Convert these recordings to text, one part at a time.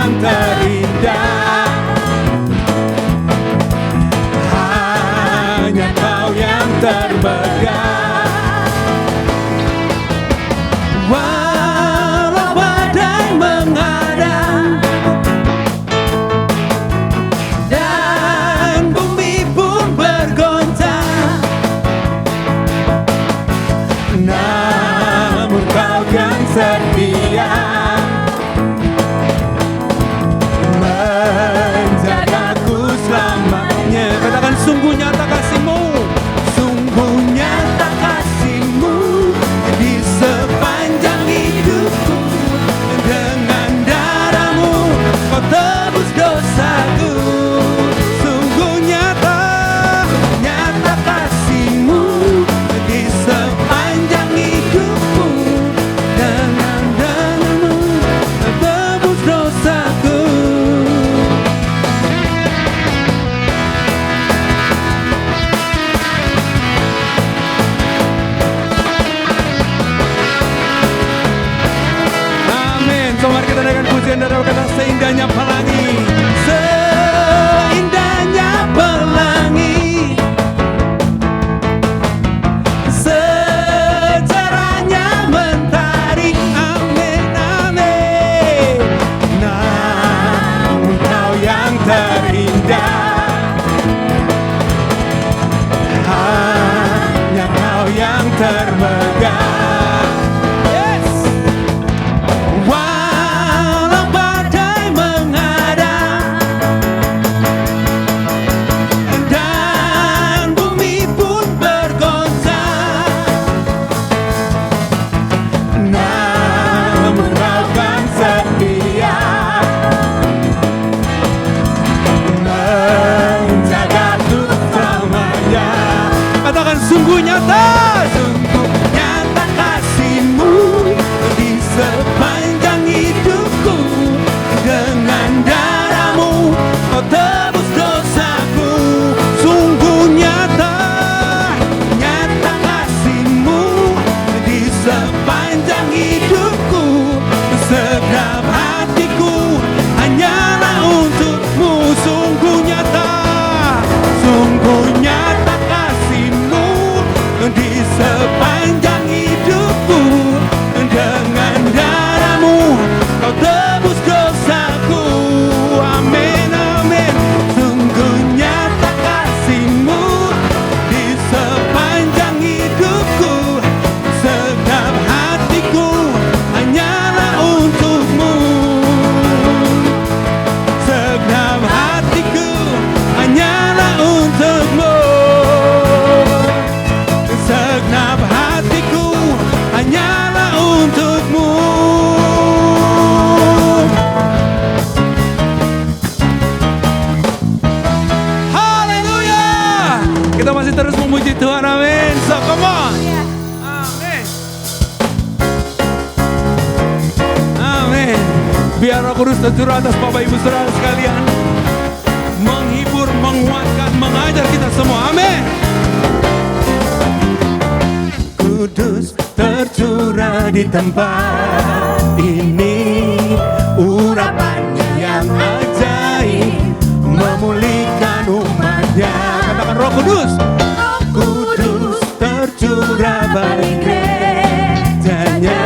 yang terindah, hanya Kau yang termegah. Walau badai menghadang dan bumi pun bergoncang, namun Kau yang setia menjagaku selamanya. Katakan, sungguh nyata kasih-Mu, sungguh nyata kasih-Mu di sepanjang hidupku. Dengan darah-Mu Kau tebus dosaku. Sungguh nyata, nyata kasih-Mu di sepanjang hidupku. Dengan darah-Mu Kau tebus dosaku. Amin. So mari kita naikkan pujian dan kata seindahnya pelangi, seindahnya pelangi, secerahnya mentari. Amin, amin. Namun Kau yang terindah, hanya Kau yang termegah. Yes. Walau badai menghadang dan bumi pun bergoncang, namun Kau kan setia menjagaku selamanya. Katakan, sungguh nyata, sungguh nyata kasih-Mu di sepanjang hidupku. Dengan darah-Mu Kau tebus dosaku. Sungguh nyata, nyata kasih-Mu di sepanjang hidupku. Segenap hatiku hanyalah untuk-Mu. Sungguh nyata, sungguh nyata kasih-Mu di sepanjang hidupku. Dengan darah-Mu Kau tebus dosaku. Amin, amin. Sungguh nyata kasih-Mu di sepanjang hidupku. Segenap hatiku hanyalah untuk-Mu. Segenap hatiku hanyalah untuk-Mu. Segenap hatiku hanyalah untuk-Mu. Haleluya. Kita masih terus memuji Tuhan. Amin. So come on. Amin. Amin. Biar Roh Kudus tercurah atas Bapak Ibu Saudara sekalian, menghibur, menguatkan, mengajar kita semua. Amin. Kudus tercurah di tempat ini, urapannya yang ajaib memulihkan umatnya. Katakan, Roh Kudus, Roh Kudus tercurah bagi gerejanya,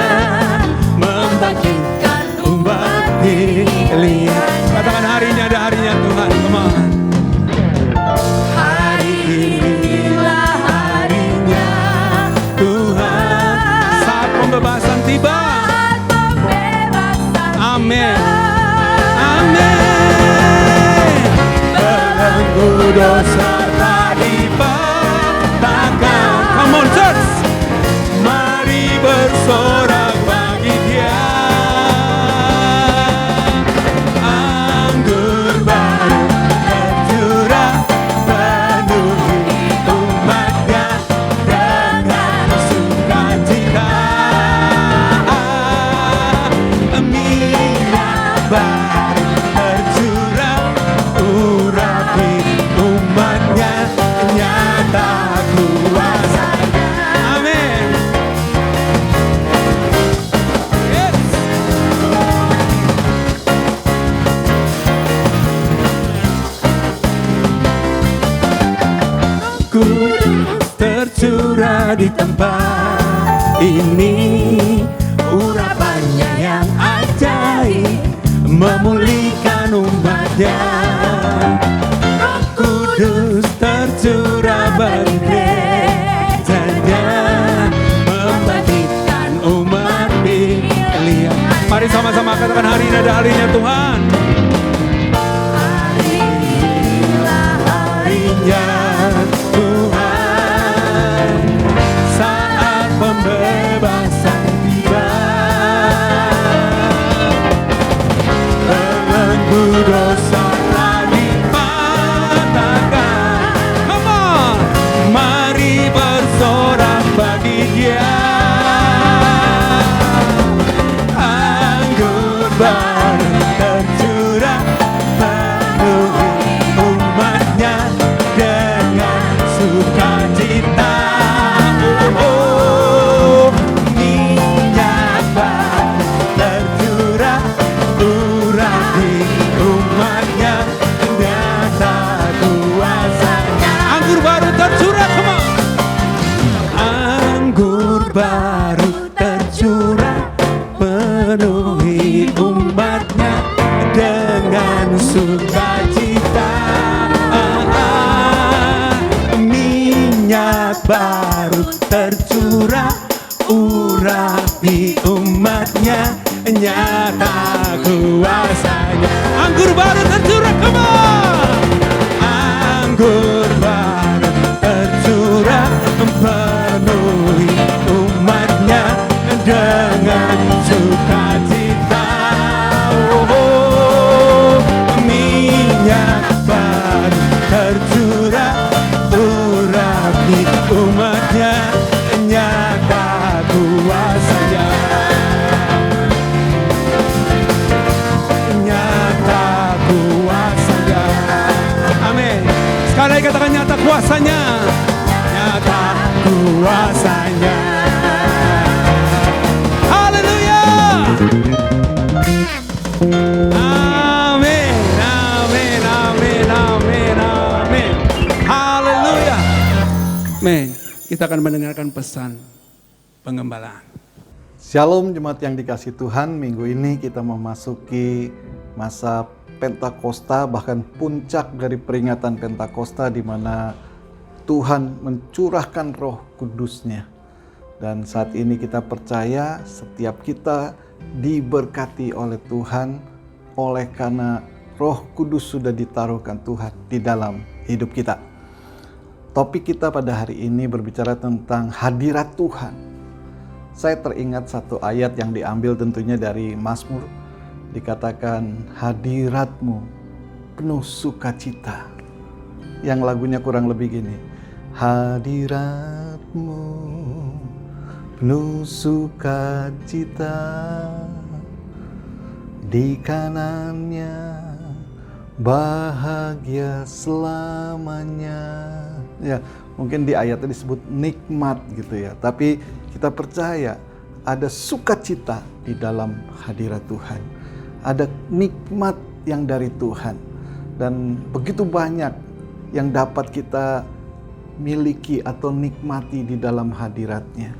membangkitkan umat pilihan. Katakan, harinya ada harinya Tuhan. Come on. Hari inilah harinya Tuhan, saat pembebasan tiba. Amin. Amin. Belenggu dosa tak dipatahkan. Come on church. Mari bersorak bagi Dia. Anggur baru tercurah penuhi umatnya dengan sukacita. Minyak baru tercurah, urapi umatnya, nyata kuasanya. Amin. di tempat ini. Urapannya yang ajaib memulihkan umatnya. Roh Kudus tercurah bagi gerejanya, membangkitkan umat pilihan. Mari sama-sama katakan, hari ini ada harinya Tuhan. Harilah harinya Tuhan, saat pembebasan tiba. Belenggu dosa telah dipatahkan. Come on, mari bersorak bagi Dia. Anggur baru tercurah penuhi umatnya dengan sukacita. Oh, minyak baru tercurah urapi umatnya, nyata kuasanya. Anggur baru tercurah, come on. Anggur baru tercurah penuhi umatnya dengan sukacita. Minyak baru tercurah urapi umatnya, nyata kuasanya. Anggur baru tercurah, come on. Anggur baru tercurah penuhi umatnya dengan sukacita. Oh, minyak baru tercurah urapi umatnya, nyata kuasanya. Nyata kuasanya. Amin. Sekali lagi katakan, nyata kuasanya. Nyata kuasanya. Haleluya. Amin, amin, amin, amin, amin. Haleluya. Amin. Kita akan mendengarkan pesan pengembalaan. Shalom jemaat yang dikasihi Tuhan, minggu ini kita memasuki masa Pentakosta, bahkan puncak dari peringatan Pentakosta di mana Tuhan mencurahkan Roh Kudus-Nya. Dan saat ini kita percaya setiap kita diberkati oleh Tuhan oleh karena Roh Kudus sudah ditaruhkan Tuhan di dalam hidup kita. Topik kita pada hari ini berbicara tentang hadirat Tuhan. Saya teringat satu ayat yang diambil tentunya dari Mazmur. Dikatakan, hadirat-Mu penuh sukacita. Yang lagunya kurang lebih gini. Hadirat-Mu penuh sukacita, di kanannya bahagia selamanya. Ya, mungkin di ayatnya disebut nikmat gitu ya. Tapi kita percaya ada sukacita di dalam hadirat Tuhan. Ada nikmat yang dari Tuhan. Dan begitu banyak yang dapat kita miliki atau nikmati di dalam hadirat-Nya.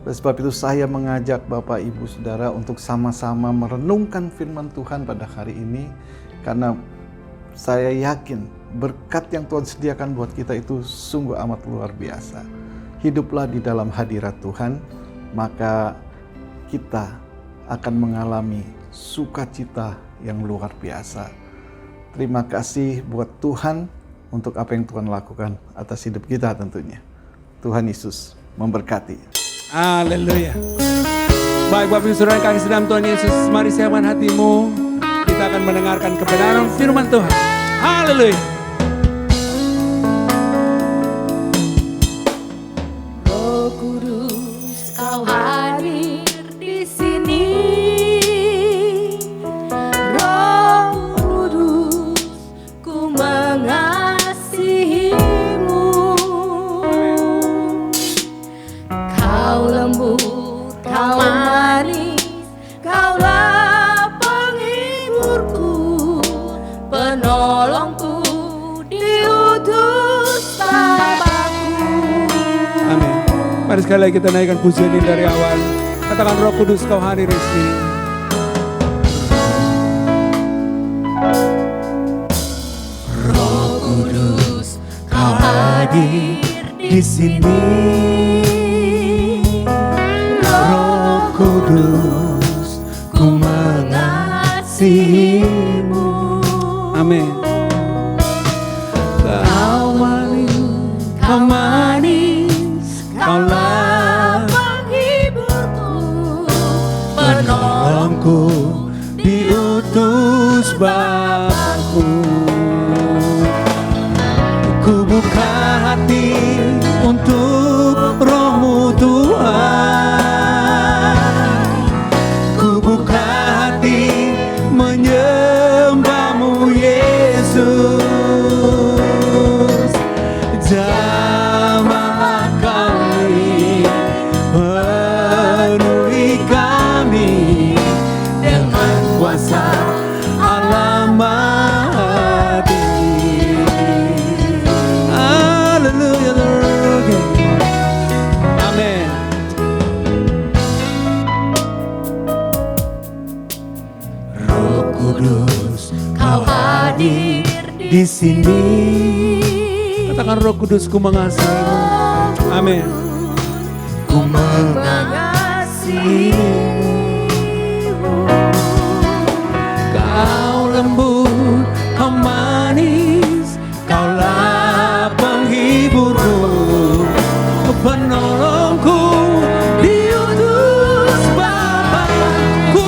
Oleh sebab itu saya mengajak Bapak Ibu Saudara untuk sama-sama merenungkan firman Tuhan pada hari ini. Karena saya yakin berkat yang Tuhan sediakan buat kita itu sungguh amat luar biasa. Hiduplah di dalam hadirat Tuhan, maka kita akan mengalami sukacita yang luar biasa. Terima kasih buat Tuhan untuk apa yang Tuhan lakukan atas hidup kita tentunya. Tuhan Yesus memberkati. Haleluya. Baik Bapak Ibu Saudara yang kasih dalam Tuhan Yesus, mari siapkan hatimu. Kita akan mendengarkan kebenaran firman Tuhan. Haleluya. Roh Kudus, Kau hadir di sini. Roh Kudus, ku mengasihimu. Kau lembut, Kau manis, Kaulah penghiburku, penolongku Mari sekali lagi kita naikkan pujian ini dari awal. Katakan Roh Kudus kau hadir di sini. Roh Kudus kau hadir di sini. Roh Kudus ku mengasihimu. Amin. Kau manis, kaulah penghiburku, penolongku, diutus Bapakku. Ku buka hati untuk Roh-Mu Tuhan. Ku buka hati menyembah-Mu Yesus. Jamahlah kami, penuhi kami dengan kuasa Allah Maha Tinggi. Haleluya, amin. Roh Kudus kau hadir di sini. Katakan Roh Kudus ku mengasihimu. Amin. ku mengasihimu. Kau lembut, kau manis, kaulah penghiburku, penolongku, diutus Bapa. Ku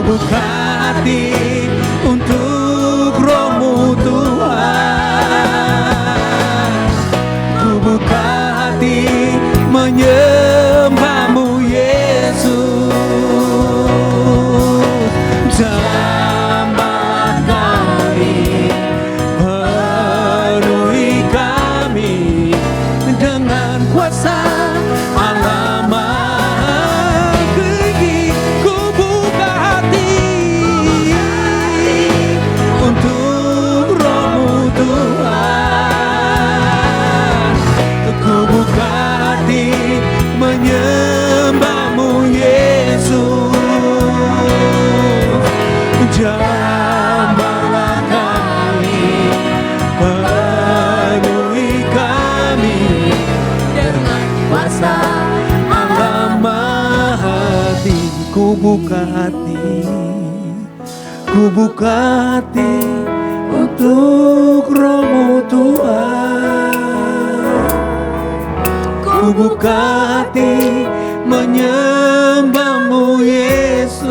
buka hati untuk Roh-Mu Tuhan. Ku buka hati menyembah-Mu Yesus. Jamahlah kami, penuhi kami dengan kuasa Allah Maha Tinggi. Ku buka hati untuk Roh-Mu Tuhan. Ku buka hati menyembah-Mu Yesus. Jamahlah kami, penuhi kami dengan kuasa Allah Maha Tinggi. Ku buka hati untuk Roh-Mu Tuhan. Ku buka hati menyembah-Mu Yesus.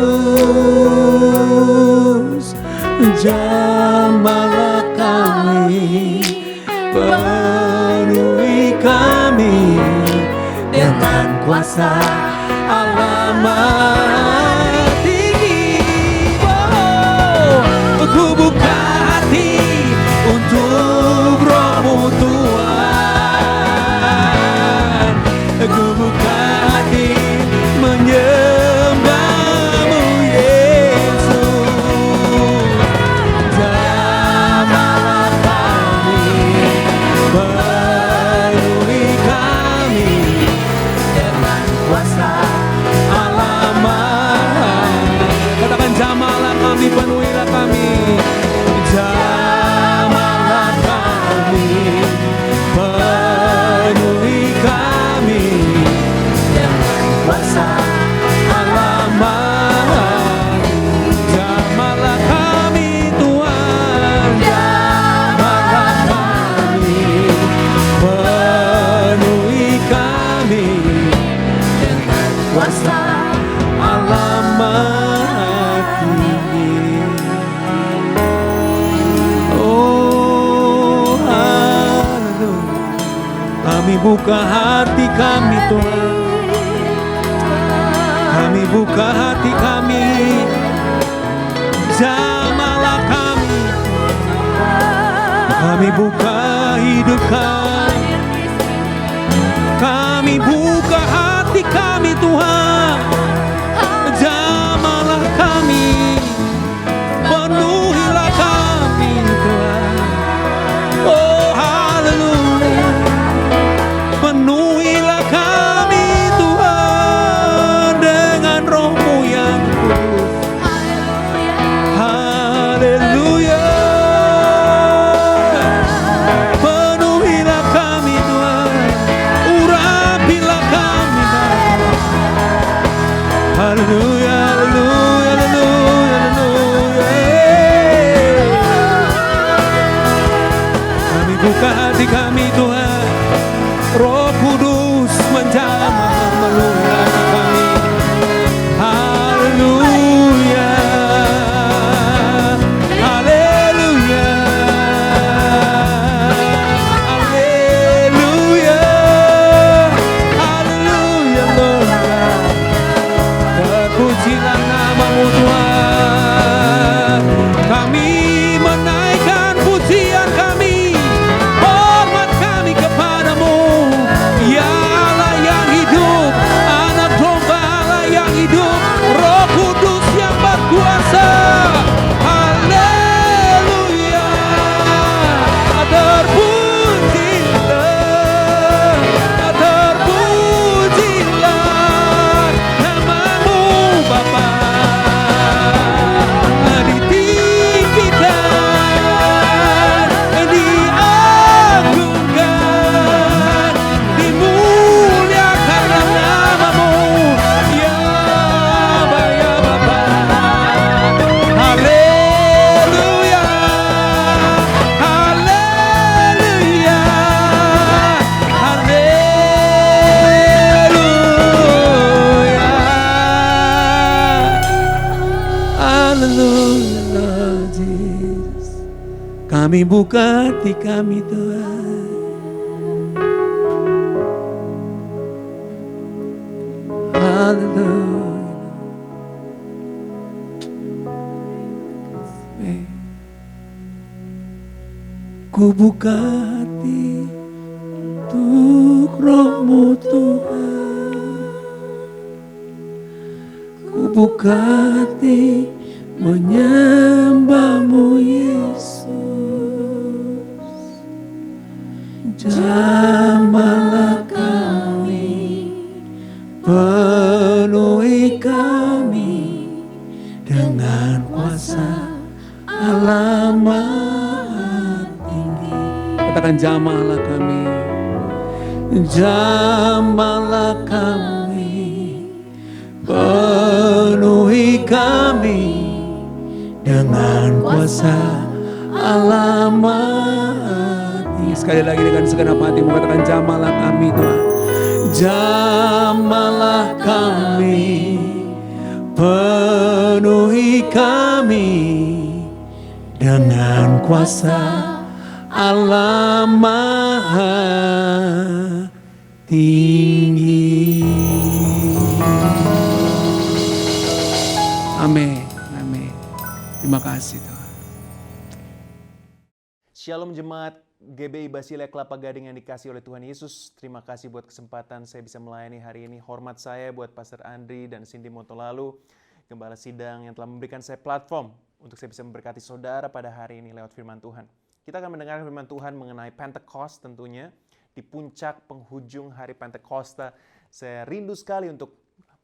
Jamahlah kami, penuhi kami dengan kuasa Allah Maha Tinggi. Oh, ku buka hati untuk Roh-Mu Tuhan. Ku buka hati menyembah-Mu Yesus. Jamahlah kami, penuhi kami dengan kuasa Allah Maha. Katakan jamahlah kami, penuhilah kami. Jamahlah kami, penuhi kami dengan kuasa Allah Maha. Jamahlah kami Tuhan, jamahlah kami, penuhi kami dengan kuasa Allah Maha Tinggi. Oh, haleluya. Kami buka hati kami Tuhan. Kami buka hati kami. Jamahlah kami. Kami buka hidup kami. Kami buka hati kami Tuhan. Jamahlah kami. Penuhilah kami Tuhan. Oh haleluya. Haleluya, haleluya, haleluya, haleluya. Kami buka hati kami Tuhan, Roh Kudus menjamah melukai kami. Haleluya, haleluya, haleluya, haleluya, Lord. Terpujilah nama-Mu Tuhan. Kami menaikkan pujian kami, hormat kami kepadamu, ya Allah yang hidup, anak domba Allah yang hidup, Roh Kudus yang berkuasa. Haleluya, terpujilah, terpujilah nama-Mu Bapa. Ditinggikan, diagungkan, dimuliakan nama-Mu, ya Bapa. Haleluya, haleluya, haleluya. Haleluya, Lord Jesus. Kami buka hati kami Tuhan. Haleluya. Ku buka hati untuk Roh-Mu Tuhan. Ku buka hati menyembah-Mu Yesus. Jamahlah kami, penuhi kami dengan kuasa Allah Maha Tinggi. Katakan jamahlah kami, jamahlah kami, penuhi kami dengan kuasa Allah Maha Tinggi. Sekali lagi dengan segenap hatimu katakan jamahlah kami Tuhan. Jamahlah kami, penuhi kami dengan kuasa Allah Maha Tinggi. Amin, amin. Terima kasih Tuhan. Shalom Jemaat GBI Basilea Kelapa Gading yang dikasih oleh Tuhan Yesus. Terima kasih buat kesempatan saya bisa melayani hari ini. Hormat saya buat Pastor Andri dan Cindy Motolalu, Gembala Sidang yang telah memberikan saya platform untuk saya bisa memberkati saudara pada hari ini lewat firman Tuhan. Kita akan mendengar firman Tuhan mengenai Pentecost tentunya. Di puncak penghujung hari Pentakosta, saya rindu sekali untuk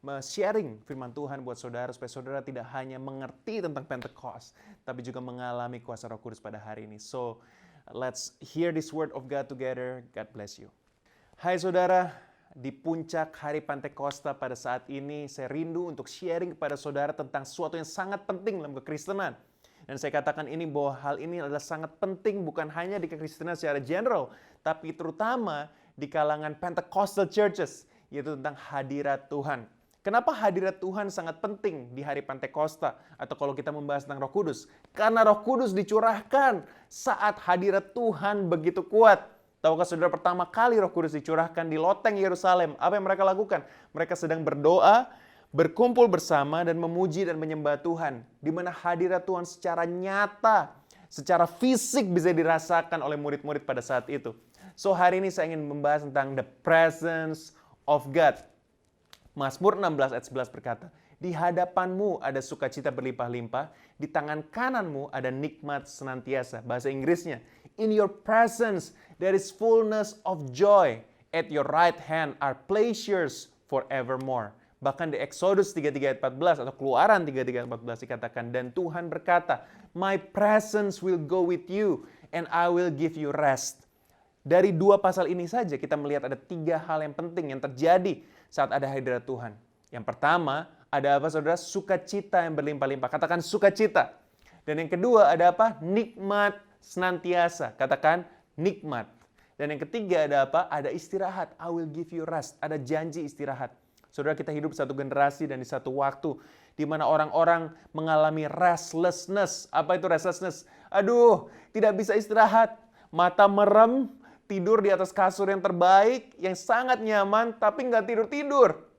sharing firman Tuhan buat saudara supaya saudara tidak hanya mengerti tentang Pentecost, tapi juga mengalami kuasa Roh Kudus pada hari ini. So, let's hear this word of God together. God bless you. Hai saudara, di puncak hari Pentakosta pada saat ini saya rindu untuk sharing kepada saudara tentang sesuatu yang sangat penting dalam kekristenan. Dan saya katakan ini bahwa hal ini adalah sangat penting bukan hanya di kekristenan secara general, tapi terutama di kalangan Pentecostal churches, yaitu tentang hadirat Tuhan. Kenapa hadirat Tuhan sangat penting di hari Pentakosta? Atau kalau kita membahas tentang Roh Kudus. Karena Roh Kudus dicurahkan saat hadirat Tuhan begitu kuat. Tahukah saudara pertama kali Roh Kudus dicurahkan di loteng Yerusalem? Apa yang mereka lakukan? Mereka sedang berdoa, berkumpul bersama dan memuji dan menyembah Tuhan. Di mana hadirat Tuhan secara nyata, secara fisik bisa dirasakan oleh murid-murid pada saat itu. So hari ini saya ingin membahas tentang the presence of God. Mazmur 16 ayat 11 berkata, di hadapanmu ada sukacita berlimpah-limpah, di tangan kananmu ada nikmat senantiasa. Bahasa Inggrisnya, in your presence there is fullness of joy, at your right hand are pleasures forevermore. Bahkan di Exodus 33 ayat 14 atau Keluaran 33 ayat 14 dikatakan, dan Tuhan berkata, my presence will go with you and I will give you rest. Dari dua pasal ini saja kita melihat ada tiga hal yang penting yang terjadi saat ada hadirat Tuhan. Yang pertama, Ada apa saudara? Sukacita yang berlimpah-limpah. Katakan sukacita. Dan yang kedua ada apa? Nikmat senantiasa. Katakan nikmat. Dan yang ketiga ada apa? Ada istirahat. I will give you rest. Ada janji istirahat. Saudara, kita hidup satu generasi dan di satu waktu di mana orang-orang mengalami restlessness. Apa itu restlessness? Aduh, tidak bisa istirahat. Mata merem, tidur di atas kasur yang terbaik, yang sangat nyaman, tapi nggak tidur-tidur.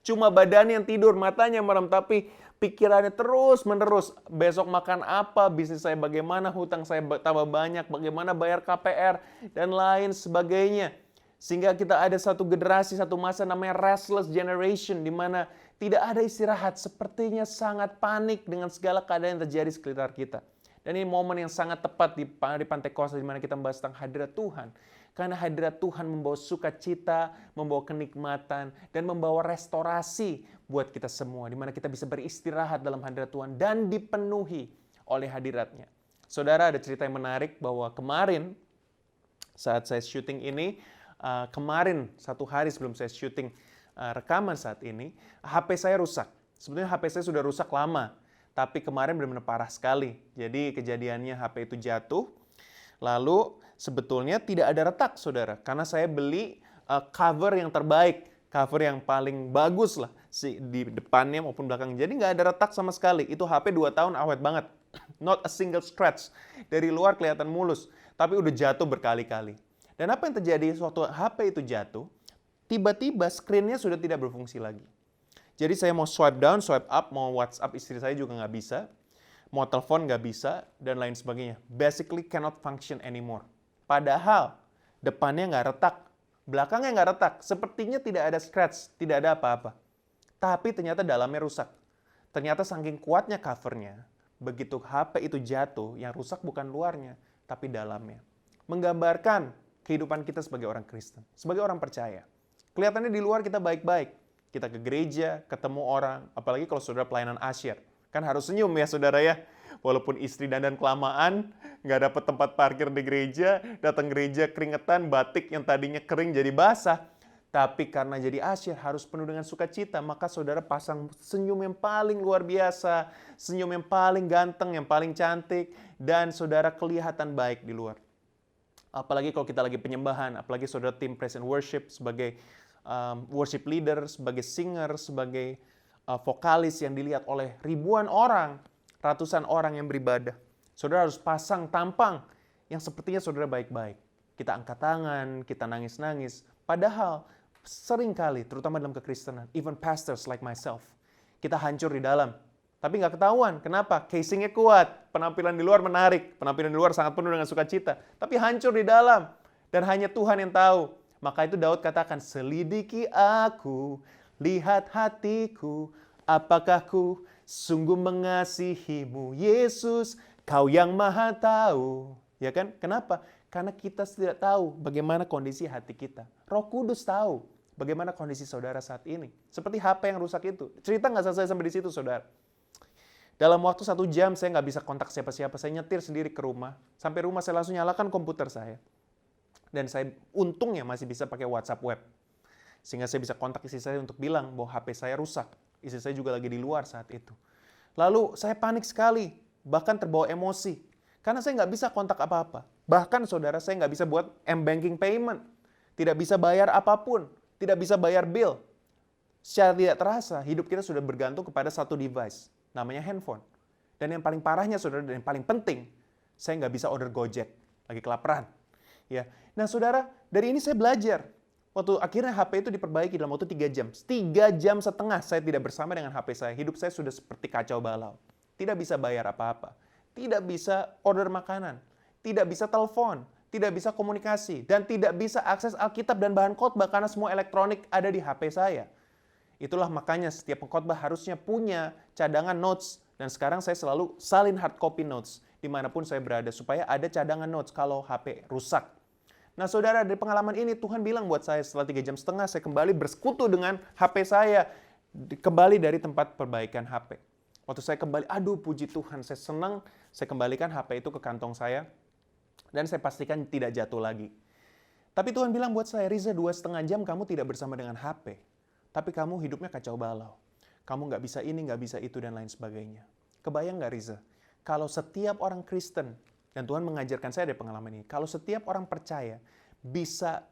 Cuma badannya yang tidur, matanya merem, tapi pikirannya terus-menerus. Besok makan apa, bisnis saya bagaimana, hutang saya tambah banyak, bagaimana bayar KPR, dan lain sebagainya. Sehingga kita ada satu generasi, satu masa namanya restless generation, di mana tidak ada istirahat, sepertinya sangat panik dengan segala keadaan yang terjadi sekitar kita. Dan ini momen yang sangat tepat di Pantekosta, di mana kita membahas tentang hadirat Tuhan. Karena hadirat Tuhan membawa sukacita, membawa kenikmatan, dan membawa restorasi buat kita semua. Di mana kita bisa beristirahat dalam hadirat Tuhan dan dipenuhi oleh hadiratnya. Saudara, ada cerita yang menarik bahwa kemarin saat saya syuting ini, kemarin satu hari sebelum saya syuting rekaman saat ini, HP saya rusak. Sebetulnya HP saya sudah rusak lama, tapi kemarin benar-benar parah sekali. Jadi kejadiannya HP itu jatuh, lalu sebetulnya tidak ada retak, saudara. Karena saya beli cover yang terbaik, cover yang paling bagus lah di depannya maupun belakang. Jadi nggak ada retak sama sekali. Itu HP 2 tahun awet banget. Not a single scratch. Dari luar kelihatan mulus, tapi udah jatuh berkali-kali. Dan apa yang terjadi waktu HP itu jatuh, tiba-tiba screen-nya sudah tidak berfungsi lagi. Jadi saya mau swipe down, swipe up, mau WhatsApp istri saya juga nggak bisa, mau telepon nggak bisa, dan lain sebagainya. Basically cannot function anymore. Padahal depannya nggak retak, belakangnya nggak retak, sepertinya tidak ada scratch, tidak ada apa-apa. Tapi ternyata dalamnya rusak. Ternyata saking kuatnya covernya, begitu HP itu jatuh, yang rusak bukan luarnya, tapi dalamnya. Menggambarkan kehidupan kita sebagai orang Kristen, sebagai orang percaya. Kelihatannya di luar kita baik-baik. Kita ke gereja, ketemu orang, apalagi kalau saudara pelayanan asyir. Kan harus senyum ya saudara ya. Walaupun istri dandan kelamaan, nggak dapat tempat parkir di gereja, datang gereja keringetan, batik yang tadinya kering jadi basah. Tapi karena jadi asyir harus penuh dengan sukacita, maka saudara pasang senyum yang paling luar biasa, senyum yang paling ganteng, yang paling cantik, dan saudara kelihatan baik di luar. Apalagi kalau kita lagi penyembahan, apalagi saudara tim praise and worship sebagai worship leader, sebagai singer, sebagai vokalis yang dilihat oleh ribuan orang, ratusan orang yang beribadah. Saudara harus pasang tampang yang sepertinya saudara baik-baik. Kita angkat tangan, kita nangis-nangis. Padahal seringkali, terutama dalam kekristenan, even pastors like myself, kita hancur di dalam. Tapi nggak ketahuan. Kenapa? Casingnya kuat. Penampilan di luar menarik. Penampilan di luar sangat penuh dengan sukacita. Tapi hancur di dalam. Dan hanya Tuhan yang tahu. Maka itu Daud katakan, selidiki aku, lihat hatiku, apakah ku sungguh mengasihimu, Yesus, kau yang maha tahu. Ya kan? Kenapa? Karena kita tidak tahu bagaimana kondisi hati kita. Roh Kudus tahu bagaimana kondisi saudara saat ini. Seperti HP yang rusak itu. Cerita nggak selesai sampai di situ, saudara. Dalam waktu 1 jam saya nggak bisa kontak siapa-siapa. Saya nyetir sendiri ke rumah. Sampai rumah saya langsung nyalakan komputer saya. Dan saya untungnya masih bisa pakai WhatsApp web. Sehingga saya bisa kontak istri saya untuk bilang bahwa HP saya rusak. Istri saya juga lagi di luar saat itu. Lalu saya panik sekali. Bahkan terbawa emosi. Karena saya nggak bisa kontak apa-apa. Bahkan saudara, saya nggak bisa buat M-Banking payment. Tidak bisa bayar apapun. Tidak bisa bayar bill. Secara tidak terasa, hidup kita sudah bergantung kepada satu device. Namanya handphone. Dan yang paling parahnya saudara, dan yang paling penting, saya nggak bisa order Gojek. Lagi kelaparan. Ya. Nah saudara, dari ini saya belajar. Waktu akhirnya HP itu diperbaiki dalam waktu 3 jam. 3 jam setengah saya tidak bersama dengan HP saya. Hidup saya sudah seperti kacau balau. Tidak bisa bayar apa-apa. Tidak bisa order makanan. Tidak bisa telepon. Tidak bisa komunikasi. Dan tidak bisa akses Alkitab dan bahan khotbah karena semua elektronik ada di HP saya. Itulah makanya setiap pengkhotbah harusnya punya cadangan notes. Dan sekarang saya selalu salin hard copy notes dimanapun saya berada. Supaya ada cadangan notes kalau HP rusak. Nah saudara, dari pengalaman ini Tuhan bilang buat saya setelah 3 jam setengah saya kembali bersekutu dengan HP saya. Kembali dari tempat perbaikan HP. Waktu saya kembali, aduh puji Tuhan, saya senang. Saya kembalikan HP itu ke kantong saya. Dan saya pastikan tidak jatuh lagi. Tapi Tuhan bilang buat saya, Riza 2,5 jam kamu tidak bersama dengan HP. Tapi kamu hidupnya kacau balau. Kamu nggak bisa ini, nggak bisa itu, dan lain sebagainya. Kebayang nggak Riza? Kalau setiap orang Kristen, dan Tuhan mengajarkan saya dari pengalaman ini, kalau setiap orang percaya bisa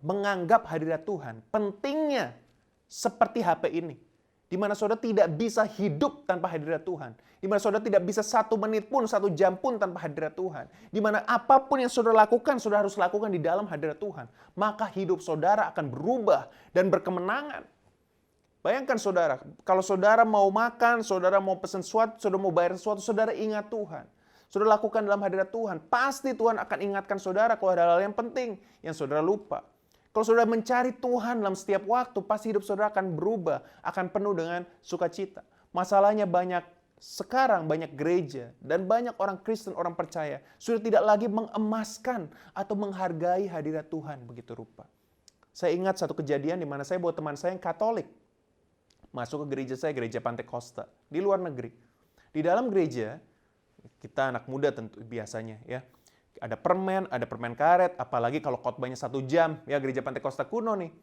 menganggap hadirat Tuhan, pentingnya seperti HP ini, di mana saudara tidak bisa hidup tanpa hadirat Tuhan, di mana saudara tidak bisa 1 menit pun, 1 jam pun tanpa hadirat Tuhan, di mana apapun yang saudara lakukan, saudara harus lakukan di dalam hadirat Tuhan, maka hidup saudara akan berubah dan berkemenangan. Bayangkan saudara, kalau saudara mau makan, saudara mau pesan sesuatu, saudara mau bayar sesuatu, saudara ingat Tuhan. Saudara lakukan dalam hadirat Tuhan, pasti Tuhan akan ingatkan saudara kalau ada hal yang penting yang saudara lupa. Kalau saudara mencari Tuhan dalam setiap waktu, pasti hidup saudara akan berubah, akan penuh dengan sukacita. Masalahnya sekarang banyak gereja dan banyak orang Kristen, orang percaya, sudah tidak lagi mengemaskan atau menghargai hadirat Tuhan begitu rupa. Saya ingat satu kejadian di mana saya bawa teman saya yang Katolik masuk ke gereja saya, gereja Pantai Costa, di luar negeri. Di dalam gereja, kita anak muda tentu biasanya ya. Ada permen karet, apalagi kalau khotbahnya 1 jam, ya gereja Pantai Costa kuno nih.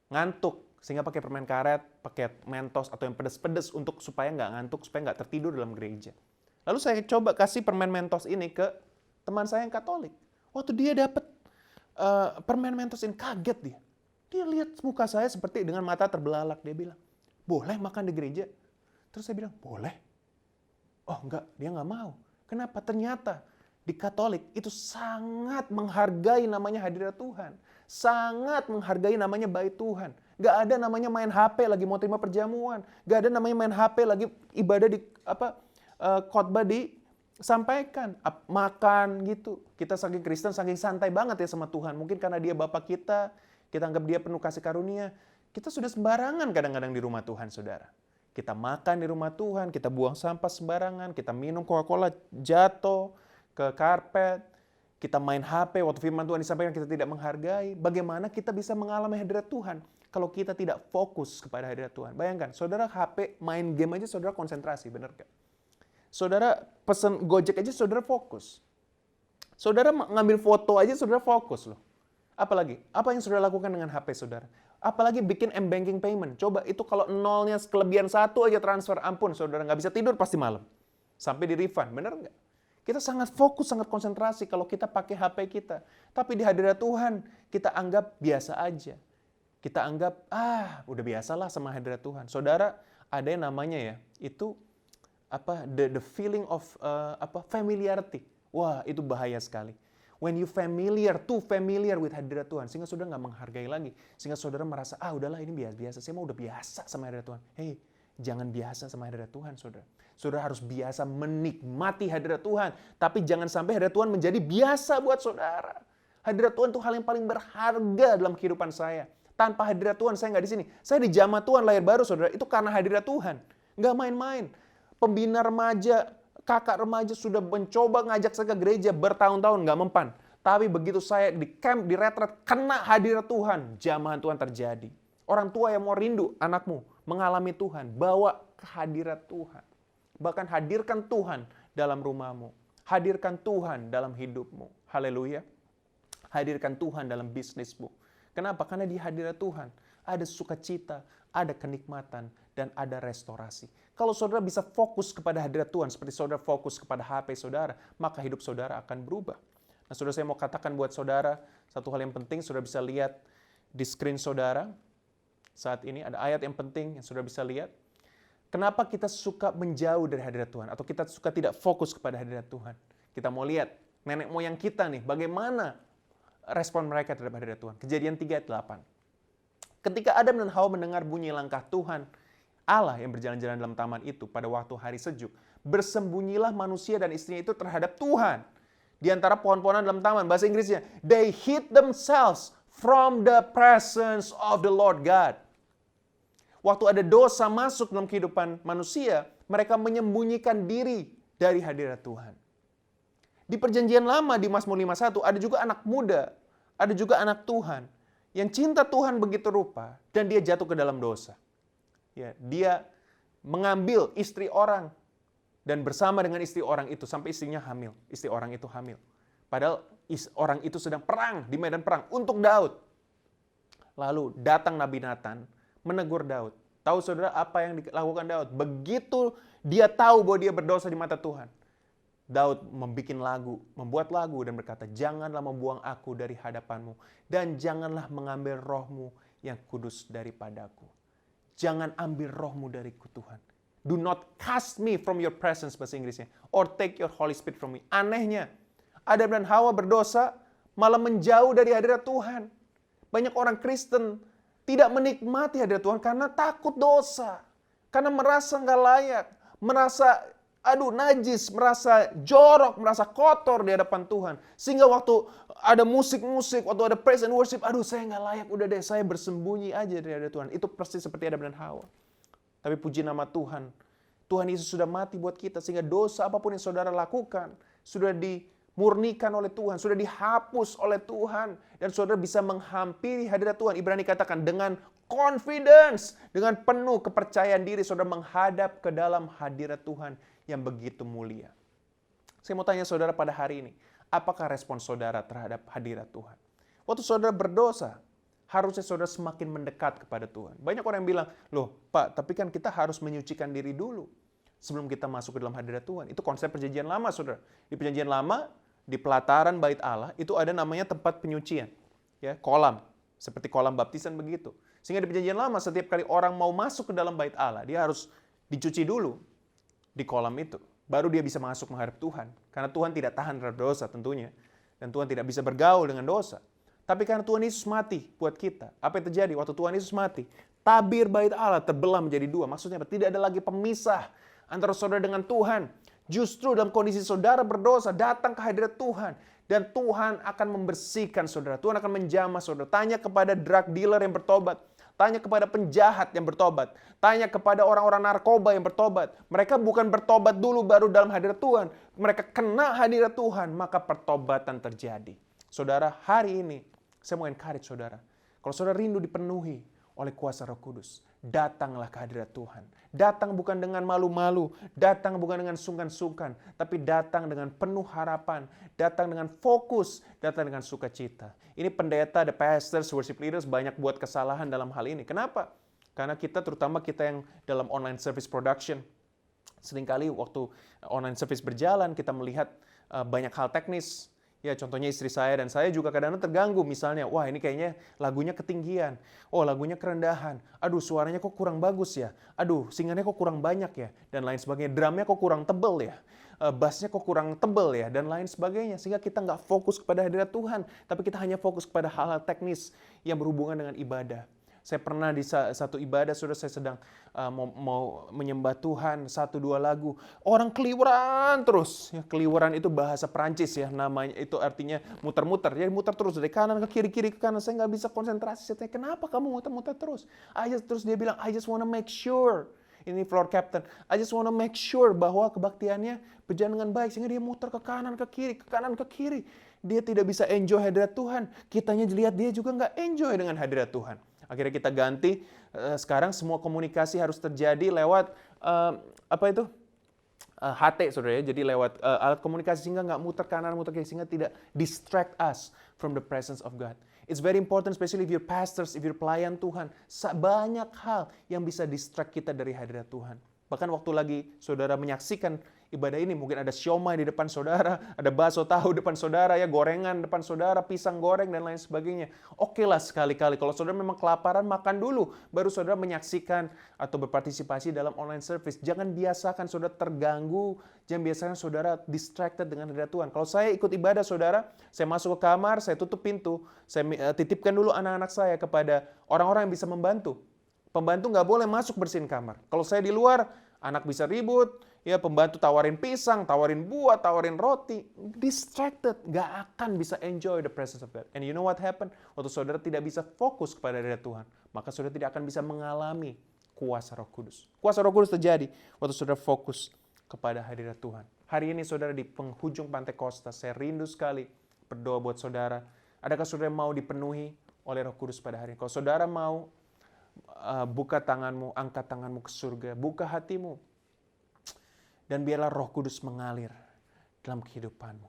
Ngantuk, sehingga pakai permen karet, pakai Mentos atau yang pedes-pedes untuk supaya nggak ngantuk, supaya nggak tertidur dalam gereja. Lalu saya coba kasih permen Mentos ini ke teman saya yang Katolik. Waktu dia dapat permen Mentos ini, kaget dia. Dia lihat muka saya seperti dengan mata terbelalak. Dia bilang, boleh makan di gereja? Terus saya bilang, boleh. Oh enggak, dia nggak mau. Kenapa? Ternyata di Katolik itu sangat menghargai namanya hadirat Tuhan. Sangat menghargai namanya bait Tuhan. Nggak ada namanya main HP lagi mau terima perjamuan. Nggak ada namanya main HP lagi ibadah di khotbah disampaikan. Makan gitu. Kita saking Kristen, saking santai banget ya sama Tuhan. Mungkin karena dia Bapak kita anggap dia penuh kasih karunia. Kita sudah sembarangan kadang-kadang di rumah Tuhan, saudara. Kita makan di rumah Tuhan, kita buang sampah sembarangan, kita minum Coca-Cola jatuh ke karpet, kita main HP, waktu firman Tuhan disampaikan kita tidak menghargai. Bagaimana kita bisa mengalami hadirat Tuhan kalau kita tidak fokus kepada hadirat Tuhan? Bayangkan, saudara HP main game aja saudara konsentrasi, benar gak? Saudara pesen Gojek aja saudara fokus. Saudara ngambil foto aja saudara fokus loh. Apalagi, apa yang saudara lakukan dengan HP saudara? Apalagi bikin m-banking payment. Coba itu kalau nolnya kelebihan 1 aja transfer, ampun, saudara nggak bisa tidur pasti malam. Sampai di refund, benar nggak? Kita sangat fokus, sangat konsentrasi kalau kita pakai HP kita. Tapi di hadirat Tuhan, kita anggap biasa aja. Kita anggap, udah biasalah sama hadirat Tuhan. Saudara, ada yang namanya ya, itu the feeling of familiarity. Wah, itu bahaya sekali. When you too familiar with hadirat Tuhan, sehingga saudara nggak menghargai lagi, sehingga saudara merasa, udahlah ini biasa, saya mau udah biasa sama hadirat Tuhan. Hei, jangan biasa sama hadirat Tuhan, saudara. Saudara harus biasa menikmati hadirat Tuhan, tapi jangan sampai hadirat Tuhan menjadi biasa buat saudara. Hadirat Tuhan itu hal yang paling berharga dalam kehidupan saya. Tanpa hadirat Tuhan, saya nggak di sini. Saya di jamaah Tuhan lahir baru, saudara. Itu karena hadirat Tuhan. Nggak main-main. Pembina remaja, kakak remaja sudah mencoba ngajak saya ke gereja bertahun-tahun, nggak mempan. Tapi begitu saya di camp, di retret, kena hadirat Tuhan, jamahan Tuhan terjadi. Orang tua yang mau rindu anakmu mengalami Tuhan, bawa ke hadirat Tuhan. Bahkan hadirkan Tuhan dalam rumahmu. Hadirkan Tuhan dalam hidupmu. Haleluya. Hadirkan Tuhan dalam bisnismu. Kenapa? Karena di hadirat Tuhan ada sukacita, ada kenikmatan, dan ada restorasi. Kalau saudara bisa fokus kepada hadirat Tuhan, seperti saudara fokus kepada HP saudara, maka hidup saudara akan berubah. Nah, saudara, saya mau katakan buat saudara, satu hal yang penting, saudara bisa lihat di screen saudara. Saat ini ada ayat yang penting yang saudara bisa lihat. Kenapa kita suka menjauh dari hadirat Tuhan? Atau kita suka tidak fokus kepada hadirat Tuhan? Kita mau lihat nenek moyang kita nih, bagaimana respon mereka terhadap hadirat Tuhan. Kejadian 3 ayat 8. Ketika Adam dan Hawa mendengar bunyi langkah Tuhan Allah yang berjalan-jalan dalam taman itu pada waktu hari sejuk, bersembunyilah manusia dan istrinya itu terhadap Tuhan di antara pohon-pohonan dalam taman. Bahasa Inggrisnya, they hid themselves from the presence of the Lord God. Waktu ada dosa masuk dalam kehidupan manusia, mereka menyembunyikan diri dari hadirat Tuhan. Di perjanjian lama di Mazmur 51 ada juga anak muda, ada juga anak Tuhan yang cinta Tuhan begitu rupa dan dia jatuh ke dalam dosa. Ya, dia mengambil istri orang dan bersama dengan istri orang itu sampai istrinya hamil. Istri orang itu hamil. Padahal orang itu sedang perang di medan perang untuk Daud. Lalu datang Nabi Nathan menegur Daud. Tahu saudara apa yang dilakukan Daud? Begitu dia tahu bahwa dia berdosa di mata Tuhan, Daud membuat lagu dan berkata, janganlah membuang aku dari hadapanmu, dan janganlah mengambil rohmu yang kudus daripadaku. Jangan ambil rohmu dariku Tuhan. Do not cast me from your presence, bahasa Inggrisnya. Or take your Holy Spirit from me. Anehnya, Adam dan Hawa berdosa, malah menjauh dari hadirat Tuhan. Banyak orang Kristen tidak menikmati hadirat Tuhan karena takut dosa. Karena merasa nggak layak, merasa najis, merasa jorok, merasa kotor di hadapan Tuhan. Sehingga waktu ada musik-musik, waktu ada praise and worship, saya nggak layak, udah deh saya bersembunyi aja dari hadapan Tuhan. Itu persis seperti Adam dan Hawa. Tapi puji nama Tuhan, Tuhan Yesus sudah mati buat kita, sehingga dosa apapun yang saudara lakukan, sudah dimurnikan oleh Tuhan, sudah dihapus oleh Tuhan, dan saudara bisa menghampiri hadirat Tuhan. Ibrani katakan dengan confidence, dengan penuh kepercayaan diri, saudara menghadap ke dalam hadirat Tuhan yang begitu mulia. Saya mau tanya saudara pada hari ini, apakah respon saudara terhadap hadirat Tuhan? Waktu saudara berdosa, harusnya saudara semakin mendekat kepada Tuhan. Banyak orang yang bilang, loh Pak, tapi kan kita harus menyucikan diri dulu sebelum kita masuk ke dalam hadirat Tuhan. Itu konsep perjanjian lama, saudara. Di perjanjian lama, di pelataran bait Allah, itu ada namanya tempat penyucian. Ya, kolam. Seperti kolam baptisan begitu. Sehingga di perjanjian lama, setiap kali orang mau masuk ke dalam bait Allah, dia harus dicuci dulu di kolam itu. Baru dia bisa masuk menghadap Tuhan. Karena Tuhan tidak tahan terhadap dosa tentunya. Dan Tuhan tidak bisa bergaul dengan dosa. Tapi karena Tuhan Yesus mati buat kita, apa yang terjadi waktu Tuhan Yesus mati? Tabir bait Allah terbelah menjadi dua. Maksudnya apa? Tidak ada lagi pemisah antara saudara dengan Tuhan. Justru dalam kondisi saudara berdosa, datang ke hadirat Tuhan. Dan Tuhan akan membersihkan saudara. Tuhan akan menjamah saudara. Tanya kepada drug dealer yang bertobat. Tanya kepada penjahat yang bertobat. Tanya kepada orang-orang narkoba yang bertobat. Mereka bukan bertobat dulu baru dalam hadirat Tuhan. Mereka kena hadirat Tuhan, maka pertobatan terjadi. Saudara, hari ini saya mau encourage saudara. Kalau saudara rindu dipenuhi oleh kuasa Roh Kudus, datanglah ke hadirat Tuhan. Datang bukan dengan malu-malu, datang bukan dengan sungkan-sungkan, tapi datang dengan penuh harapan, datang dengan fokus, datang dengan sukacita. Ini pendeta, the pastors, worship leaders banyak buat kesalahan dalam hal ini. Kenapa? Karena kita, terutama kita yang dalam online service production, seringkali waktu online service berjalan, kita melihat banyak hal teknis. Ya, contohnya istri saya dan saya juga kadang-kadang terganggu. Misalnya, wah ini kayaknya lagunya ketinggian. Oh, lagunya kerendahan. Aduh, suaranya kok kurang bagus ya. Aduh, singannya kok kurang banyak ya. Dan lain sebagainya. Drumnya kok kurang tebel ya. Bassnya kok kurang tebel ya. Dan lain sebagainya. Sehingga kita nggak fokus kepada hadirat Tuhan. Tapi kita hanya fokus kepada hal-hal teknis yang berhubungan dengan ibadah. Saya pernah di satu ibadah, saudara, saya sedang mau menyembah Tuhan, 1-2 lagu. Orang keliweran terus. Ya, keliweran itu bahasa Perancis ya, namanya itu artinya muter-muter. Jadi muter terus dari kanan ke kiri, kiri ke kanan. Saya nggak bisa konsentrasi. Saya tanya, kenapa kamu muter-muter terus? Terus dia bilang, I just wanna make sure. Ini floor captain. I just wanna make sure bahwa kebaktiannya berjalan dengan baik. Sehingga dia muter ke kanan, ke kiri, ke kanan, ke kiri. Dia tidak bisa enjoy hadirat Tuhan. Kitanya lihat dia juga nggak enjoy dengan hadirat Tuhan. Akhirnya kita ganti, sekarang semua komunikasi harus terjadi lewat HT, saudara ya. Jadi lewat alat komunikasi sehingga nggak muter kanan, muter kiri, sehingga tidak distract us from the presence of God. It's very important, especially if you're pastors, if you're pelayan Tuhan. Banyak hal yang bisa distract kita dari hadirat Tuhan. Bahkan waktu lagi saudara menyaksikan ibadah ini, mungkin ada siomay di depan saudara, ada bakso tahu depan saudara, ya gorengan depan saudara, pisang goreng dan lain sebagainya. Oke lah sekali-kali, kalau saudara memang kelaparan, makan dulu, baru saudara menyaksikan atau berpartisipasi dalam online service. Jangan biasakan saudara terganggu, jangan biasakan saudara distracted dengan hadirat Tuhan. Kalau saya ikut ibadah saudara, saya masuk ke kamar, saya tutup pintu, saya titipkan dulu anak-anak saya kepada orang-orang yang bisa membantu. Pembantu nggak boleh masuk bersihin kamar. Kalau saya di luar, anak bisa ribut, ya pembantu tawarin pisang, tawarin buah, tawarin roti. Distracted, nggak akan bisa enjoy the presence of God. And you know what happened? Waktu saudara tidak bisa fokus kepada hadirat Tuhan, maka saudara tidak akan bisa mengalami kuasa Roh Kudus. Kuasa Roh Kudus terjadi waktu saudara fokus kepada hadirat Tuhan. Hari ini saudara di penghujung Pantai Kosta, saya rindu sekali berdoa buat saudara. Adakah saudara mau dipenuhi oleh Roh Kudus pada hari ini? Kalau saudara mau, buka tanganmu, angkat tanganmu ke surga, buka hatimu, dan biarlah Roh Kudus mengalir dalam kehidupanmu.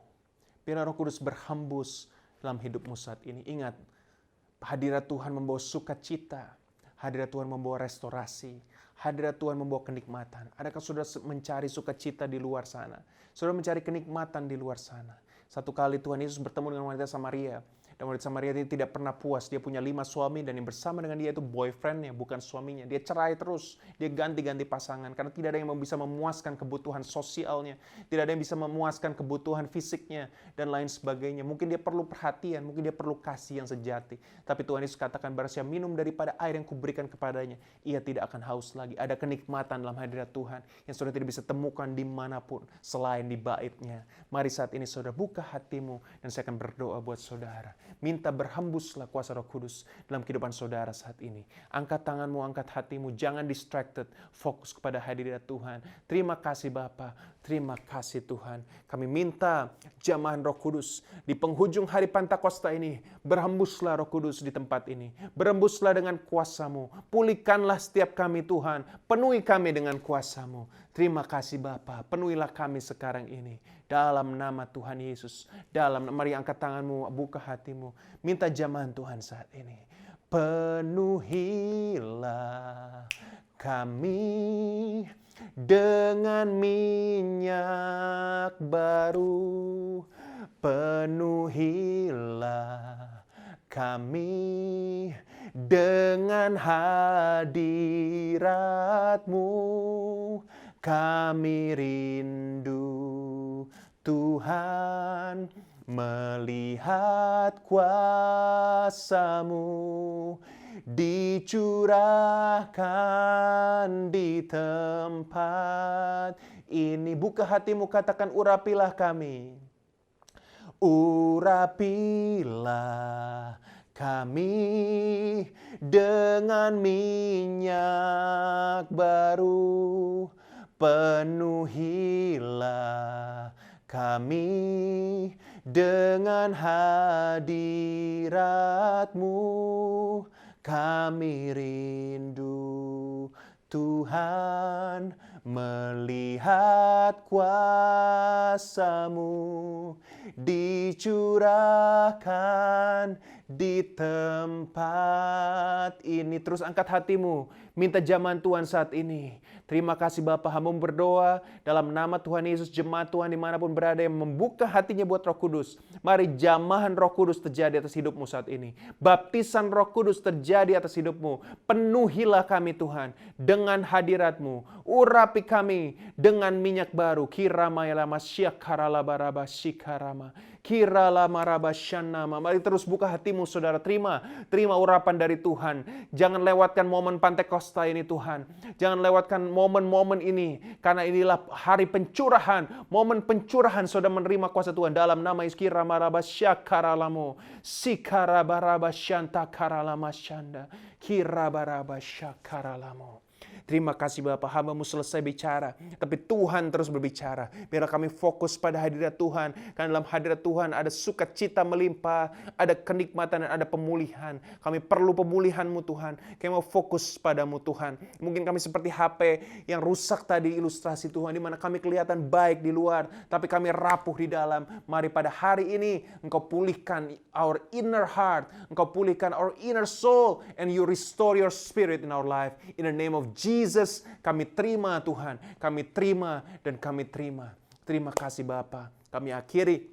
Biarlah Roh Kudus berhembus dalam hidupmu saat ini. Ingat, hadirat Tuhan membawa sukacita. Hadirat Tuhan membawa restorasi. Hadirat Tuhan membawa kenikmatan. Adakah saudara mencari sukacita di luar sana? Saudara mencari kenikmatan di luar sana. Satu kali Tuhan Yesus bertemu dengan wanita Samaria. Dan wanita Samaria ini tidak pernah puas. Dia punya 5 suami dan yang bersama dengan dia itu boyfriendnya, bukan suaminya. Dia cerai terus. Dia ganti-ganti pasangan. Karena tidak ada yang bisa memuaskan kebutuhan sosialnya. Tidak ada yang bisa memuaskan kebutuhan fisiknya. Dan lain sebagainya. Mungkin dia perlu perhatian. Mungkin dia perlu kasih yang sejati. Tapi Tuhan Yesus katakan, barang siapa minum daripada air yang kuberikan kepadanya, ia tidak akan haus lagi. Ada kenikmatan dalam hadirat Tuhan yang saudara tidak bisa temukan dimanapun selain di baitnya. Mari saat ini saudara buka hatimu dan saya akan berdoa buat saudara. Minta berhembuslah kuasa Roh Kudus dalam kehidupan saudara saat ini. Angkat tanganmu, angkat hatimu, jangan distracted. Fokus kepada hadirat Tuhan. Terima kasih Bapa, terima kasih Tuhan. Kami minta jamahan Roh Kudus di penghujung hari Pentakosta ini. Berhembuslah Roh Kudus di tempat ini. Berhembuslah dengan kuasa-Mu. Pulihkanlah setiap kami Tuhan. Penuhi kami dengan kuasa-Mu. Terima kasih Bapa, penuhilah kami sekarang ini. Dalam nama Tuhan Yesus. Mari angkat tanganmu, buka hatimu. Minta jamahan Tuhan saat ini. Penuhilah kami dengan minyak baru. Penuhilah kami dengan hadirat-Mu. Kami rindu Tuhan melihat kuasa-Mu dicurahkan di tempat ini. Buka hatimu, katakan urapilah kami. Urapilah kami dengan minyak baru. Penuhilah kami dengan hadirat-Mu. Kami rindu Tuhan melihat kuasa-Mu dicurahkan di tempat ini. Terus angkat hatimu, minta jamahan Tuhan saat ini. Terima kasih Bapa, hamba berdoa dalam nama Tuhan Yesus, jemaat Tuhan dimanapun berada yang membuka hatinya buat Roh Kudus. Mari jamahan Roh Kudus terjadi atas hidupmu saat ini. Baptisan Roh Kudus terjadi atas hidupmu. Penuhilah kami Tuhan dengan hadirat-Mu. Urapi kami dengan minyak baru. Kiramayalama syakaralabaraba shikarama. Kiralamarabasyanama. Mari terus buka hatimu saudara. Terima urapan dari Tuhan. Jangan lewatkan momen Pentakosta ini Tuhan. Jangan lewatkan momen-momen ini. Karena inilah hari pencurahan. Momen pencurahan saudara menerima kuasa Tuhan. Dalam nama Yesus Kiramarabasyakaralamo. Sikarabarabasyanta Kirabarabasyakaralamo. Terima kasih Bapak, hamba-Mu selesai bicara, tapi Tuhan terus berbicara. Biarlah kami fokus pada hadirat Tuhan, karena dalam hadirat Tuhan ada sukacita melimpah, ada kenikmatan dan ada pemulihan. Kami perlu pemulihan-Mu Tuhan, kami mau fokus padamu Tuhan. Mungkin kami seperti HP yang rusak tadi ilustrasi Tuhan, di mana kami kelihatan baik di luar, tapi kami rapuh di dalam. Mari pada hari ini Engkau pulihkan our inner heart, Engkau pulihkan our inner soul, and you restore your spirit in our life. In the name of Jesus, kami terima Tuhan, kami terima dan kami terima. Terima kasih Bapa. Kami akhiri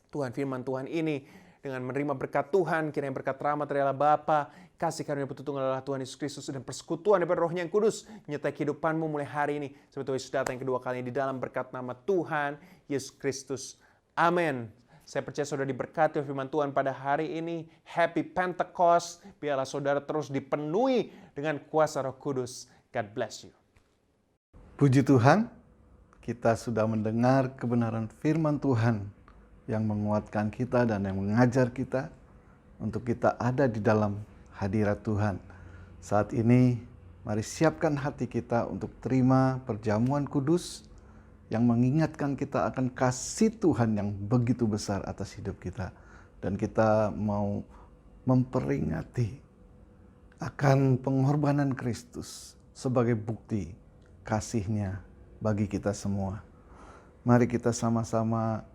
Tuhan firman Tuhan ini dengan menerima berkat Tuhan. Kiranya berkat rahmat dari Allah Bapa, kasih karunia petunjuk Allah Tuhan Yesus Kristus dan persekutuan daripada Rohnya yang kudus menyertai kehidupanmu mulai hari ini sampai Yesus datang yang kedua kalinya di dalam berkat nama Tuhan Yesus Kristus. Amin. Saya percaya saudara diberkati oleh firman Tuhan pada hari ini. Happy Pentecost. Biarlah saudara terus dipenuhi dengan kuasa Roh Kudus. God bless you. Puji Tuhan, kita sudah mendengar kebenaran firman Tuhan yang menguatkan kita dan yang mengajar kita untuk kita ada di dalam hadirat Tuhan. Saat ini, mari siapkan hati kita untuk terima perjamuan kudus yang mengingatkan kita akan kasih Tuhan yang begitu besar atas hidup kita. Dan kita mau memperingati akan pengorbanan Kristus sebagai bukti kasih-Nya bagi kita semua. Mari kita sama-sama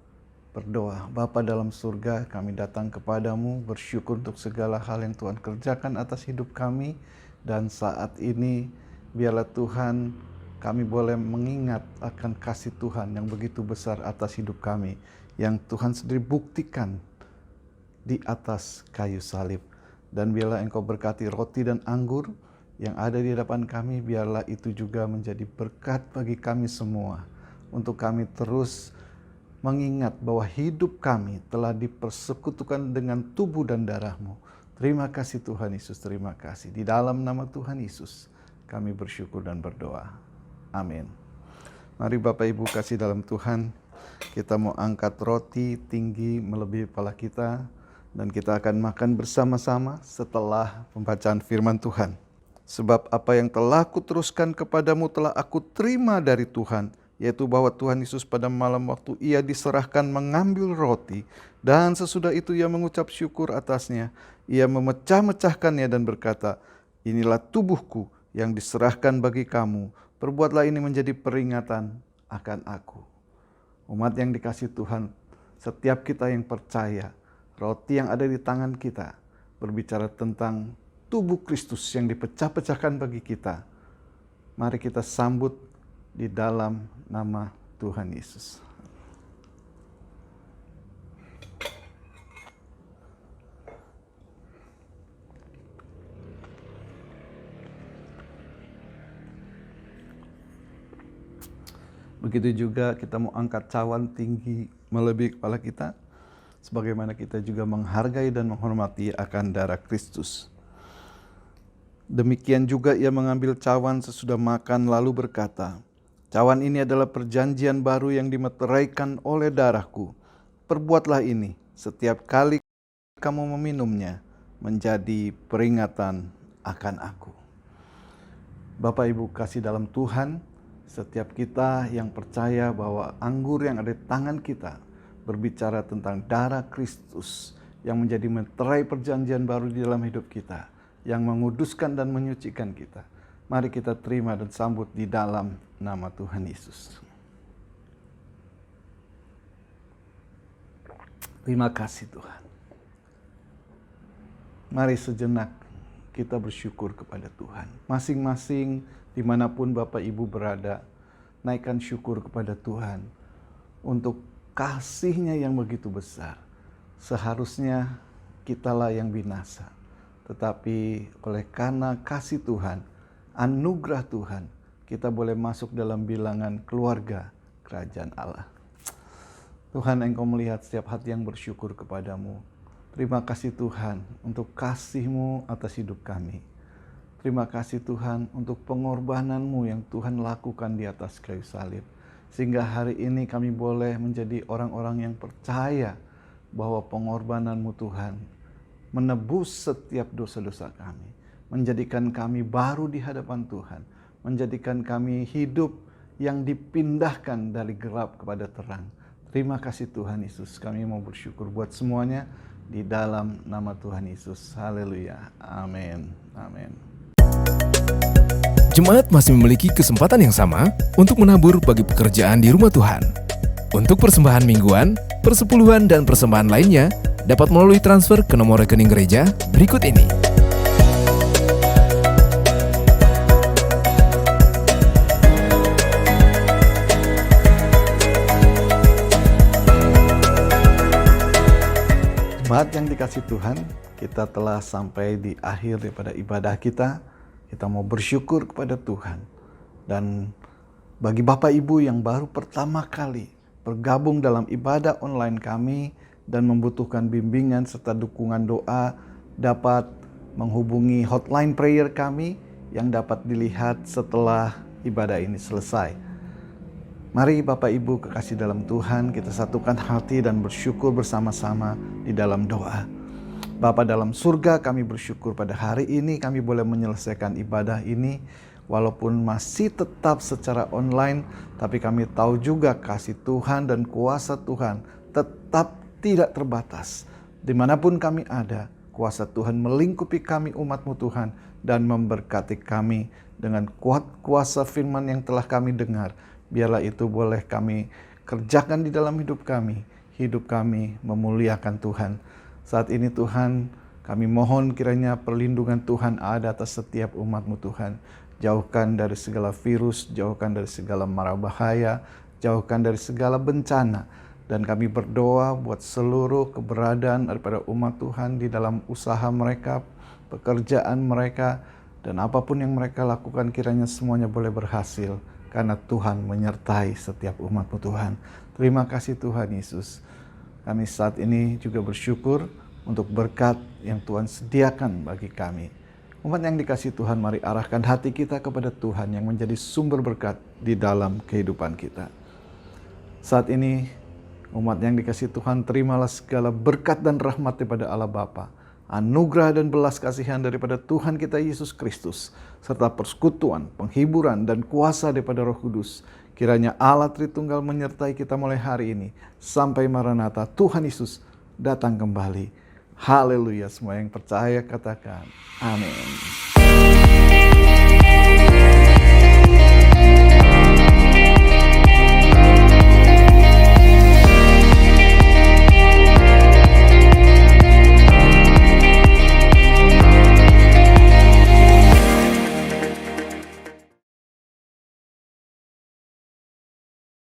berdoa. Bapa dalam surga, kami datang kepadamu bersyukur untuk segala hal yang Tuhan kerjakan atas hidup kami. Dan saat ini biarlah Tuhan kami boleh mengingat akan kasih Tuhan yang begitu besar atas hidup kami, yang Tuhan sendiri buktikan di atas kayu salib. Dan biarlah Engkau berkati roti dan anggur yang ada di hadapan kami, biarlah itu juga menjadi berkat bagi kami semua, untuk kami terus mengingat bahwa hidup kami telah dipersekutukan dengan tubuh dan darah-Mu. Terima kasih Tuhan Yesus, terima kasih. Di dalam nama Tuhan Yesus kami bersyukur dan berdoa. Amin. Mari Bapak Ibu kasih dalam Tuhan, kita mau angkat roti tinggi melebihi kepala kita, dan kita akan makan bersama-sama setelah pembacaan firman Tuhan. Sebab apa yang telah kuteruskan kepadamu telah aku terima dari Tuhan, yaitu bahwa Tuhan Yesus pada malam waktu ia diserahkan mengambil roti, dan sesudah itu ia mengucap syukur atasnya. Ia memecah-mecahkannya dan berkata, inilah tubuhku yang diserahkan bagi kamu. Perbuatlah ini menjadi peringatan akan aku. Umat yang dikasihi Tuhan, setiap kita yang percaya, roti yang ada di tangan kita berbicara tentang tubuh Kristus yang dipecah-pecahkan bagi kita. Mari kita sambut di dalam nama Tuhan Yesus. Begitu juga kita mau angkat cawan tinggi melebihi kepala kita, sebagaimana kita juga menghargai dan menghormati akan darah Kristus. Demikian juga ia mengambil cawan sesudah makan lalu berkata, cawan ini adalah perjanjian baru yang dimeteraikan oleh darahku. Perbuatlah ini setiap kali kamu meminumnya menjadi peringatan akan aku. Bapak Ibu kasih dalam Tuhan, setiap kita yang percaya bahwa anggur yang ada di tangan kita berbicara tentang darah Kristus yang menjadi meterai perjanjian baru di dalam hidup kita, yang menguduskan dan menyucikan kita. Mari kita terima dan sambut di dalam nama Tuhan Yesus. Terima kasih Tuhan. Mari sejenak kita bersyukur kepada Tuhan. Masing-masing dimanapun Bapak Ibu berada, naikkan syukur kepada Tuhan untuk kasih-Nya yang begitu besar. Seharusnya kitalah yang binasa, tetapi oleh karena kasih Tuhan, anugerah Tuhan, kita boleh masuk dalam bilangan keluarga kerajaan Allah. Tuhan, Engkau melihat setiap hati yang bersyukur kepadamu. Terima kasih Tuhan untuk kasih-Mu atas hidup kami. Terima kasih Tuhan untuk pengorbanan-Mu yang Tuhan lakukan di atas kayu salib. Sehingga hari ini kami boleh menjadi orang-orang yang percaya bahwa pengorbanan-Mu Tuhan menebus setiap dosa-dosa kami. Menjadikan kami baru di hadapan Tuhan. Menjadikan kami hidup yang dipindahkan dari gelap kepada terang. Terima kasih Tuhan Yesus. Kami mau bersyukur buat semuanya di dalam nama Tuhan Yesus. Haleluya. Amin. Amin. Jemaat masih memiliki kesempatan yang sama untuk menabur bagi pekerjaan di rumah Tuhan. Untuk persembahan mingguan, persepuluhan, dan persembahan lainnya dapat melalui transfer ke nomor rekening gereja berikut ini. Jemaat yang dikasihi Tuhan, kita telah sampai di akhir daripada ibadah kita. Kita mau bersyukur kepada Tuhan. Dan bagi Bapak Ibu yang baru pertama kali bergabung dalam ibadah online kami dan membutuhkan bimbingan serta dukungan doa, dapat menghubungi hotline prayer kami yang dapat dilihat setelah ibadah ini selesai. Mari Bapak Ibu kekasih dalam Tuhan, kita satukan hati dan bersyukur bersama-sama di dalam doa. Bapa dalam surga, kami bersyukur pada hari ini kami boleh menyelesaikan ibadah ini walaupun masih tetap secara online, tapi kami tahu juga kasih Tuhan dan kuasa Tuhan tetap tidak terbatas. Dimanapun kami ada, kuasa Tuhan melingkupi kami umat-Mu Tuhan dan memberkati kami dengan kuat kuasa firman yang telah kami dengar. Biarlah itu boleh kami kerjakan di dalam hidup kami memuliakan Tuhan. Saat ini Tuhan, Kami mohon kiranya perlindungan Tuhan ada atas setiap umat-Mu Tuhan. Jauhkan dari segala virus, jauhkan dari segala mara bahaya, jauhkan dari segala bencana. Dan kami berdoa buat seluruh keberadaan daripada umat Tuhan di dalam usaha mereka, pekerjaan mereka, dan apapun yang mereka lakukan kiranya semuanya boleh berhasil. Karena Tuhan menyertai setiap umat-Mu Tuhan. Terima kasih Tuhan Yesus. Kami saat ini juga bersyukur untuk berkat yang Tuhan sediakan bagi kami. Umat yang dikasihi Tuhan, mari arahkan hati kita kepada Tuhan yang menjadi sumber berkat di dalam kehidupan kita. Saat ini, umat yang dikasihi Tuhan, terimalah segala berkat dan rahmat daripada Allah Bapa, anugerah dan belas kasihan daripada Tuhan kita Yesus Kristus, serta persekutuan, penghiburan, dan kuasa daripada Roh Kudus. Kiranya Allah Tritunggal menyertai kita mulai hari ini, sampai Maranatha, Tuhan Yesus datang kembali. Haleluya, semua yang percaya katakan amin.